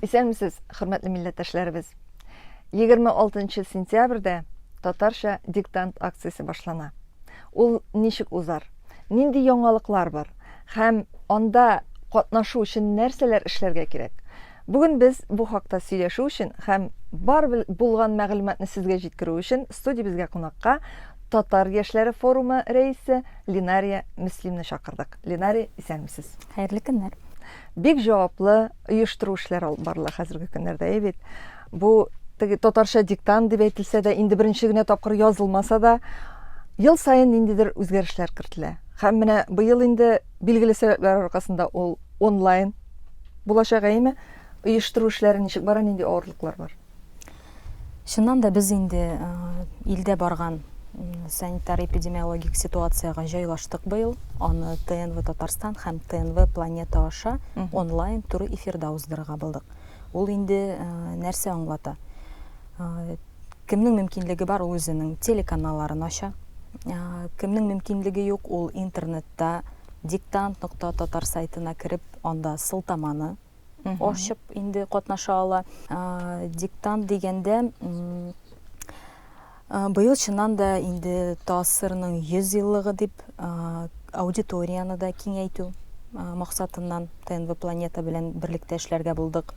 Исәнмесез, хөрмәтле милләттәшләребез. 26 сентябрьдә татарча диктант акциясе башлана. Ул ничек узар? Нинди яңалыклар бар? Һәм анда катнашу өчен нәрсәләр эшләргә кирәк? Бүген без бу хакта сөйләшү өчен һәм бар булган мәгълүматны сезгә җиткерү өчен студиябезгә кунакка Татар яшьләре форумы рәисе Линария Мөслимне чакырдык. Линария, исәнмесез? Хәерле көннәр. Бик җаваплы оештыру эшләре алып барыла хәзерге көннәрдә, бит. Бу татарча диктант дип әйтелсә дә, инде беренче генә тапкыр язылмаса да, ел саен ниндидер үзгәрешләр кертелә. Һәм менә быел инде билгеле сәбәпләр аркасында ул онлайн булачак, әйме? Оештыру эшләре ничек бара, нинди авырлыклар бар? Шуннан да без инде илдә барган санитар-эпидемиологик ситуацияга җайлаштык быел. Аны ТНВ Татарстан һәм ТНВ Планета аша онлайн туры эфирда уздырырга булдык. Ул инде нәрсә аңлата? Кемнең мөмкинлеге бар, ул үзенең телеканалларын ача. Кемнең мөмкинлеге юк, ул интернетта диктант.татар сайтына кирип, анда сылтаманы ачып инде катнаша ала. Диктант дигәндә быел чыннан да инде тасырның 100 еллыгы дип аудиторияны да киңәйтү максатыннан ТНВ Планета белән берлектә эшләргә булдык.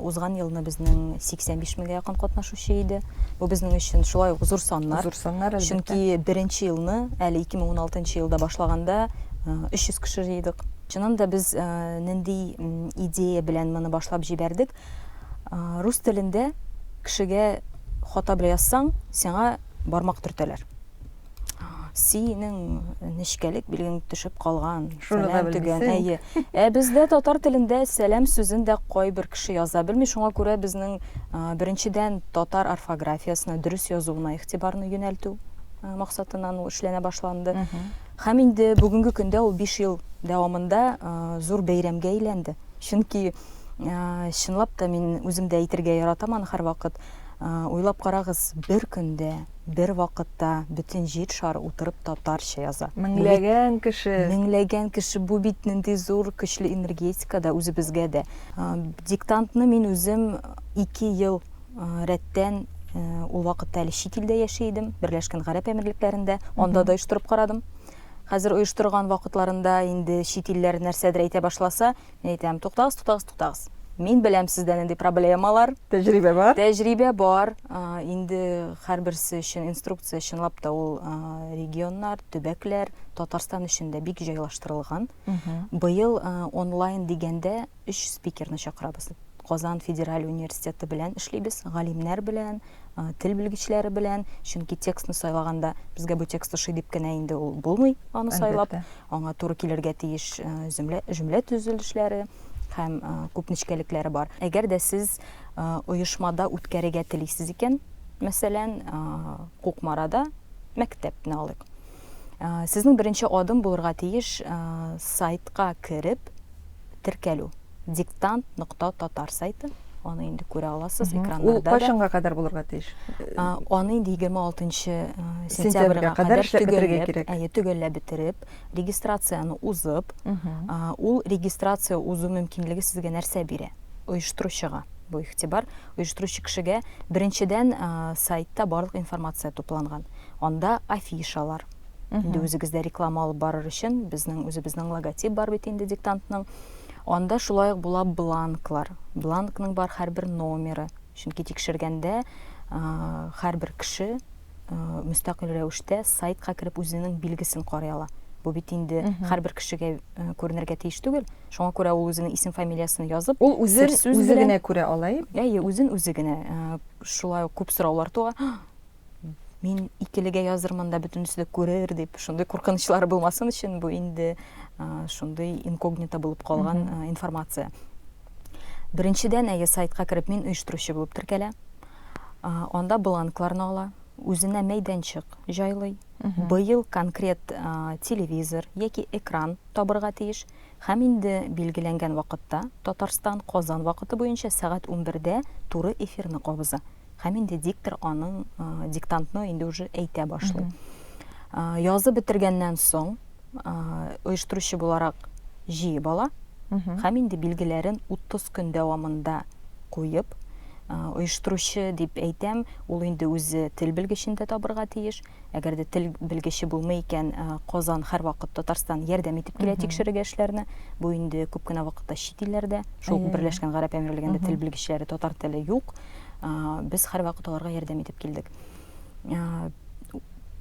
Узган елны безнең 85 меңгә якын катнашучы иде. Бу безнең өчен шулай ук зур саннар. Зур саннар, әлбәттә. Чөнки беренче елны, әле 2016 елда башлаганда 300 кеше җыйдык. Чыннан да без нинди идея белән моны башлап җибәрдек. Рус телендә кешегә хата белән язсаң, сиңа бармак төртәләр. Синең нечкәлек билгең төшеп калган, сәлам дигән. Әйе. Бездә татар телендә сәлам сүзен дә кайбер кеше яза белми, шуңа күрә безнең беренчедән татар орфографиясына дөрес язуына игътибарны юнәлтү максатыннан ул эшләнә башланды. Һәм инде бүгенге көндә ул 5 ел дәвамында зур бәйрәмгә әйләнде. Чөнки чынлап та мин үзем дә әйтергә яратам аны һәрвакыт. Уйлап карагыз, бер көндә, бер вакытта бөтен җир шары утырып татарча яза. Меңләгән кеше бу бит нинди зур көчле энергетика да үзебезгә дә. Диктантны мин үзем 2 ел рәттән ул вакытта әле чит илдә яши идем, Берләшкән Гарәп Әмирлекләрендә, анда да оештырып карадым. Хәзер оештырган вакытларында инде чит илләр нәрсәдер әйтә башласа, мин әйтәм, туктагыз. Мин беләм сездә нинди проблемалар, тәҗрибә бар. Тәҗрибә бар. Инде һәрберсе өчен инструкция чынлап та ул регионнар, төбәкләр, Татарстан өчен дә бик җайлаштырылган. Быел онлайн дигәндә 3 спикерны чакырабыз. Казан Федераль университеты белән эшлибез, галимнәр белән, тел белгечләре белән, чөнки текстны сайлаганда безгә бу текст ошый дип кенә инде ул булмый, аны сайлап, аңа туры килергә тиеш җөмлә төзелешләре һәм күп нечкәлекләре бар. Әгәр дә сез оешмада үткәрергә телисез икән, мәсәлән, Кукмарада мәктәпне алыйк. Сезнең беренче адым булырга тиеш сайтка кирип теркәлү. Диктант.татар сайты. Аны инде күрә аласыз экраннарда. Ул кайчанга кадәр булырга тиеш? Аны инде 26 сентябрьгә кадәр бетергә кирәк. Төгәлләп бетереп, регистрацияны узып, ул регистрация узу мөмкинлеге сезгә нәрсә бирә? Оештыручыга бу игътибар. Оештыручы кешегә беренчедән сайтта барлык информация тупланган. Анда афишалар. Инде үзегездә реклама алып барыр өчен үзебезнең логотип бар бит инде диктантның. Анда шулай ук була бланклар. Бланкның бар һәрбер номеры. Чөнки тикшергәндә һәрбер кеше мөстәкыйль рәвештә сайтка кирип үзенең билгесен карый ала. Бу бит инде һәрбер кешегә күренергә тиеш түгел. Шуңа күрә ул үзенең исем фамилиясын язып, ул үзе генә күрә алай. Әйе, үзе генә. Шулай ук күп сораулар туа. Мин икелегә язырмын да бөтенесе дә күрер дип, шундый куркынычлар булмасын өчен бу инде шундый инкогнито булып калган информация. Беренчедән сайтка кирип мин оештыручы булып теркәлә. Анда бланкларны ала, үзенә мәйданчык җайлый. Быел конкрет телевизор яки экран табырга тиеш. Һәм инде билгеләнгән вакытта Татарстан Казан вакыты буенча сәгать 11дә туры эфирны кабыза. Һәм инде диктор аның диктантны инде уже әйтә башлый. Язып бетергәннән соң оештыручы буларак җыеп ала. Һәм инде билгеләрен 30 көн дәвамында куеп, оештыручы дип әйтәм, ул инде үзе тел белгечен дә табырга тиеш. Әгәр дә тел белгече булмый икән, Казан һәрвакыт Татарстан ярдәм итеп килә тикшерергә эшләрне. Бу инде күп кенә вакытта чит илләрдә, шул Берләшкән Гарәп Әмирлегендә тел белгечләре татар теле юк. Без һәрвакыт аларга ярдәм итеп килдек.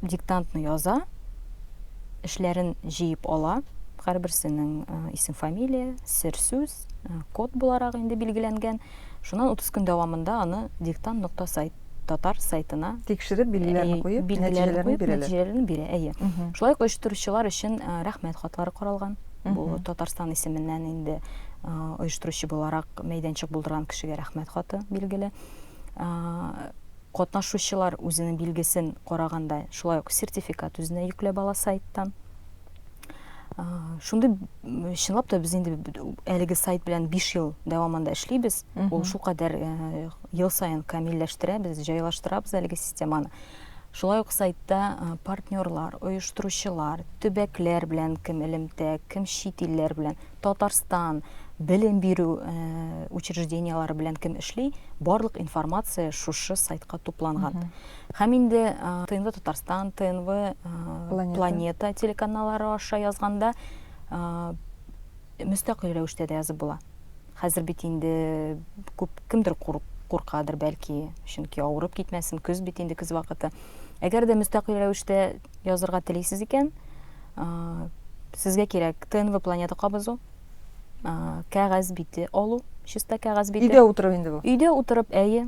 Диктантны яза, эшләрен җыеп ала, һәрберсенең исем, фамилия, сер сүз, код буларак инде билгеләнгән. Шуннан 30 көн дәвамында аны diktant.сайт татар сайтына тикшереп билгеләрне куеп, нәтиҗәләрне бирәләр. Нәтиҗәләрен бирә, әйе. Шулай оештыручылар өчен рәхмәт хатлары каралган. Бу Татарстан исеменнән инде оештыручы буларак мәйданчык булдырган кешегә рәхмәт хаты билгеле. Катнашучылар үзенең билгесен караганда, шулай ук сертификат үзенә йөкләп ала сайттан. Шунда чынлап та без инде әлеге сайт белән 5 ел дәвамында эшлибез. Ул шул кадәр ел сайын камилләштерәбез, җайлаштырабыз әлеге системаны. Шулай ук сайтта партнерлар, оештыручылар, төбәкләр белән кем элемтә, кем чит илләр белән, Татарстан, белем бирү учреждениялары белән кем эшли, барлык информация шушы сайтка тупланган. Һәм инде ТНВ Татарстан, ТНВ Планета телеканаллары аша язганда мөстәкыйль рәвештә дә язып була. Хәзер бит инде күп кемдер куркадыр бәлки, чөнки авырып китмәсен, көз бит инде көз вакыты. Әгәр дә мөстәкыйль рәвештә язырга телисез икән, сезгә кирәк ТНВ Планета кабызу, кәгазь бите алу, чиста кәгазь бите. Өйдә утырып инде бу. Өйдә утырып, әйе,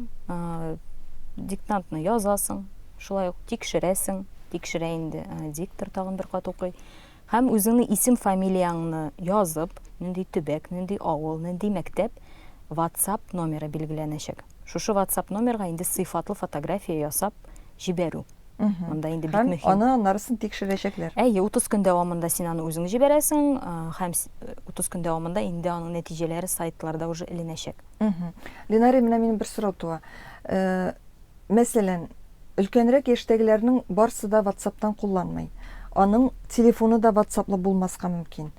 диктантны язасың, шулай ук тикшерәсең, тикшерә инде диктор тагын бер кат укый. Һәм үзеңнең исем, фамилияңны язып, нинди төбәк, нинди авыл, нинди мәктәп, WhatsApp номеры билгеләнәчәк. Шушы WhatsApp номерга инде сыйфатлы фотография ясап җибәрү. Монда инде бик мөһим. Аны аннарысын тикшерәчәкләр. Әйе, 30 көн дәвамында син аны үзең җибәрәсең, һәм 30 көн дәвамында инде аның нәтиҗәләре сайтларда уже эленәчәк. Ленари, менә минем бер сорау туа. Мәсәлән, өлкәнрәк яшьтәгеләрнең барсы да WhatsApp'тан кулланмый. Аның телефоны да WhatsApp'лы булмаска мөмкин.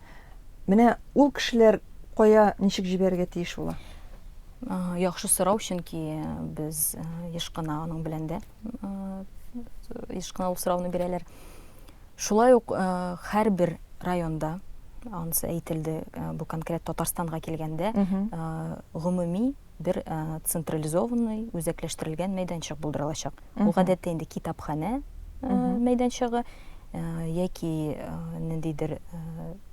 Менә ул кешеләр кая, ничек җибәрергә тиеш була? Яхшы сорау, чөнки без еш кына аның белән дә еш кына ул сорауны бирәләр. Шулай ук һәрбер районда, анысы әйтелде, бу конкрет Татарстанга килгәндә, гомуми бер централизованный, үзәкләштерелгән мәйданчык булдырылачак. Ул гадәттә инде китапханә мәйданчыгы яки ниндидер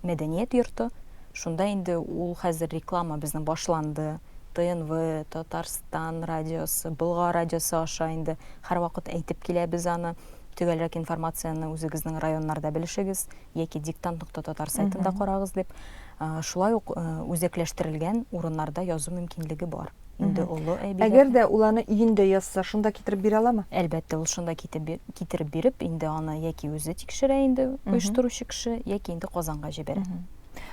мәдәният йорты. Шунда инде ул хәзер реклама безнең башланды. ТНВ, Татарстан радиосы, Болгар радиосы аша инде һәрвакыт әйтеп киләбез аны. Төгәлрәк информацияны үзегезнең районнарда белешегез, яки diktant.tatar сайтында карагыз дип. Шулай ук үзәкләштерелгән урыннарда язу мөмкинлеге бар. Инде улы әйбәт. Әгәр дә ул аны өендә язса, шунда китереп бирә аламы? Әлбәттә, ул шунда китереп биреп, инде аны яки үзе тикшерә инде оештыручы кеше, яки инде Казанга җибәрә.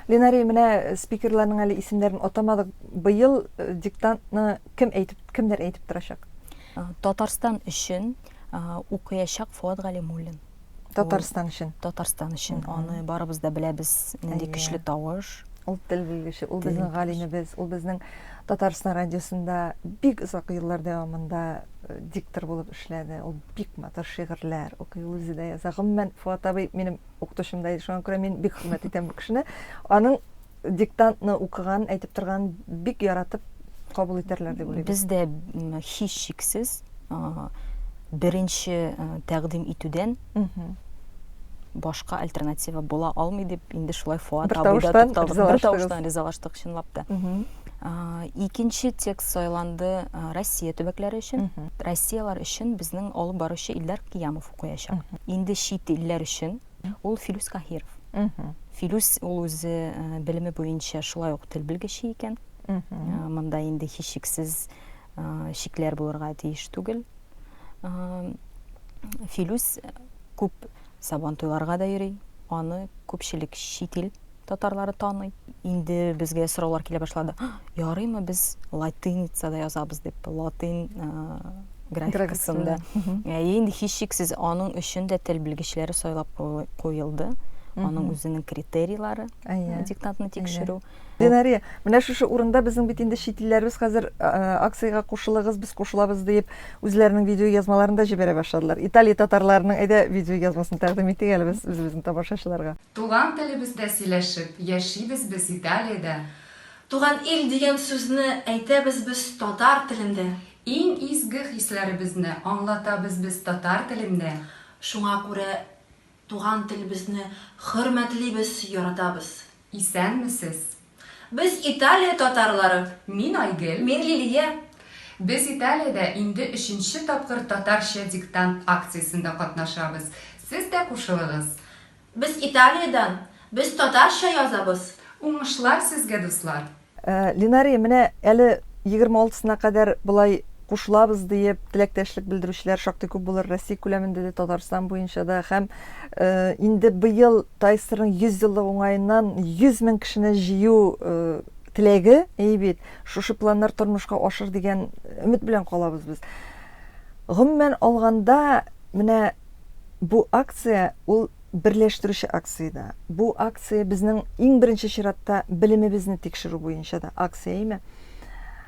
Ленари, менә спикерларның әле исемнәрен атамадык. Быел диктантны кемдер әйтеп торачак? Татарстан өчен укыячак Фуат Галимуллин. Татарстан өчен. Татарстан өчен. Аны барыбыз да беләбез, нинди көчле тавыш. Ул тел белгече, ул безнең галимебез, ул безнең Татарстан радиосында бик озак еллар дәвамында диктор булып эшләде. Ул бик матур шигырьләр укый, ул үзе дә яза. Гомумән Фуат абый минем укытучым да, шуңа күрә мин бик хөрмәт итәм бу кешене. Аның диктантны укыган, әйтеп торган бик яратып кабул итәрләр дип уйлыйм. Бездә һичшиксез беренче тәкъдим итүдән башка альтернатива була алмый дип инде шулай Фуат абыйда бер тавыштан ризалаштык, чынлап та. Икенче текст сайланды Россия төбәкләре өчен. Россиялар өчен безнең алып баручы Илдар Киямов укыячак. Инде чит илләр өчен ул Филүс Каһиров. Филүс ул үзе белеме буенча шулай ук тел белгече икән. Монда инде һичшиксез шикләр булырга тиеш түгел. Филүс күп сабан туйларга да йөри. Аны күпчелек чит ил татарлары таный. Инде безгә сораулар килә башлады. Ярыймы без латиницада язабыз дип, латин графикасында. Инде һичшиксез аның өчен дә тел белгечләре сайлап куелды. аның үзенең критерийлары, Әйе. диктантны тикшерү. Ленария, менә шушы урында безнең бит инде чит илләрбез хәзер акциягә кушылыгыз, без кушылабыз дип үзләренең видео язмаларын да җибәрә башладылар. Италия татарларының әйдә видео язмасын тәкъдим итик әле без үзебезнең тамашачыларга. Туган телебездә сөйләшеп, яшибез без Италиядә. Туган ил дигән сүзне әйтәбез без татар телендә. Иң изге хисләребезне аңлатабыз без татар телендә. Шуңа күрә туган телебезне хөрмәтлибез, яратабыз. Исәнмесез? Без Италия татарлары. Мин Айгөл. Мин Лилия. Без Италиядә инде 3нче тапкыр татарча диктант акциясендә катнашабыз. Сез дә кушылыгыз. Без Италиядан. Без татарча язабыз. Уңышлар сезгә, дуслар. Ленария, менә әле 26-сына кадәр булай кушылабыз дип теләктәшлек белдерүчеләр шактый күп булыр Россия күләмендә дә, Татарстан буенча да, һәм инде быел Тайсырның 100 еллык уңаеннан 100 мең кешене җыю теләге, бит, шушы планнар тормышка ашыр дигән өмет белән калабыз без. Гомумән алганда, менә бу акция ул берләштерүче акция. Бу акция безнең иң беренче чиратта белемебезне тикшерү буенча да акция.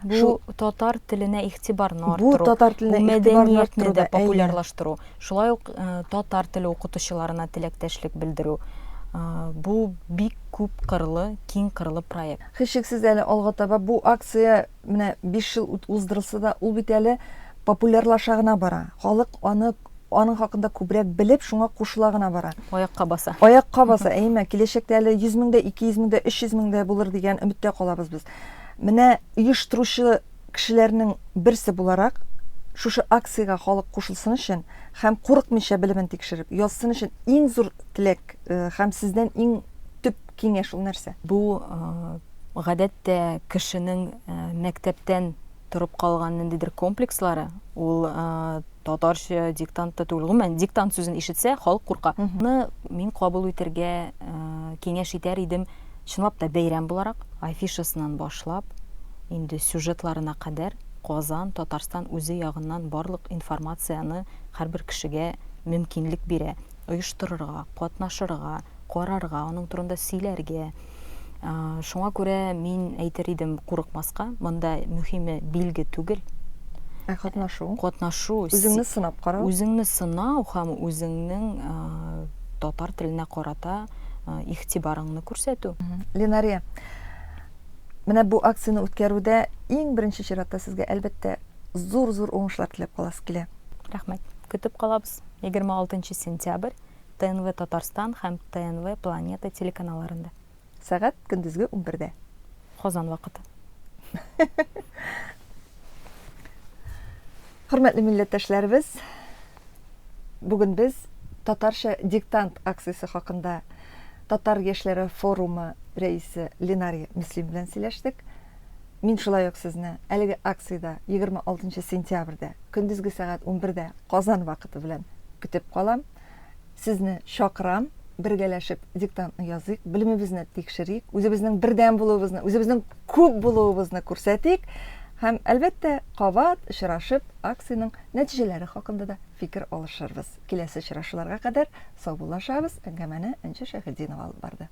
Бу татар теленә игътибарны Бу арттыру, татар теленә игътибарны мәдәниятне арттыру дә да, популярлаштыру. Шулай ук татар теле укытучыларына теләктәшлек белдерү. Бу бик күп кырлы, киң кырлы проект. Һичшиксез әле алга таба бу акция менә 5 ел уздырылса да, ул бит әле популярлаша гына бара. Халык аның хакында күбрәк белеп, шуңа кушыла гына бара. Аякка баса. Аякка баса, киләчәктә әле 100 меңдә, 200 меңдә, 300 меңдә булыр дигән өметтә калабыз без. Менә оештыручы кешеләрнең берсе буларак, шушы акциягә халык кушылсын өчен һәм курыкмыйча белемен тикшереп, язсын өчен иң зур теләк һәм сездән иң төп киңәш ул нәрсә? Бу гадәттә кешенең мәктәптән торып калган ниндидер комплекслары, ул татарча диктантта түгел, гомумән диктант сүзен ишетсә, халык курка. Мин кабул итәргә киңәш итәр идем, чынлап та бәйрәм буларак, афишасыннан башлап, инде сюжетларына кадәр Казан, Татарстан үзе ягыннан барлык информацияны һәрбер кешегә мөмкинлек бирә. Оештырырга, катнашырга, карарга, аның турында сөйләргә. Шуңа күрә мин әйтер идем курыкмаска, монда мөһиме билге түгел. Катнашу. Катнашу, Үзеңне сынап карау. Үзеңне сынау һәм үзеңнең татар теленә карата игътибарыңны күрсәтү. Ленария, менә бу акцияны үткәрүдә иң беренче чиратта сезгә әлбәттә зур уңышлар теләп каласы килә. Рәхмәт. Көтеп калабыз. 26 сентябрь ТНВ Татарстан һәм ТНВ Планета телеканалларында. Сәгать көндезге 11-дә. Казан вакыты. Хөрмәтле милләттәшләребез, бүген без татарча диктант акциясе хакында Татар яшьләре форумы рәисе Ленария Мислим белән сөйләштек. Мин шулай ук сезне әлеге акциядә 26 сентябрьдә көндезге сәгать 11-дә Казан вакыты белән көтеп калам. Сезне шакырам, бергәләшеп диктантны языйк, белемебезне тикшерик, үзебезнең бердәм булуыбызны, үзебезнең күп булуыбызны күрсәтик һәм әлбәттә кабат очрашып акциянең нәтиҗәләре хакында да фикер алышырбыз. Киләсе очрашуларга кадәр сау булашабыз. Әңгәмәне Энҗе Шәһидинова алып барды.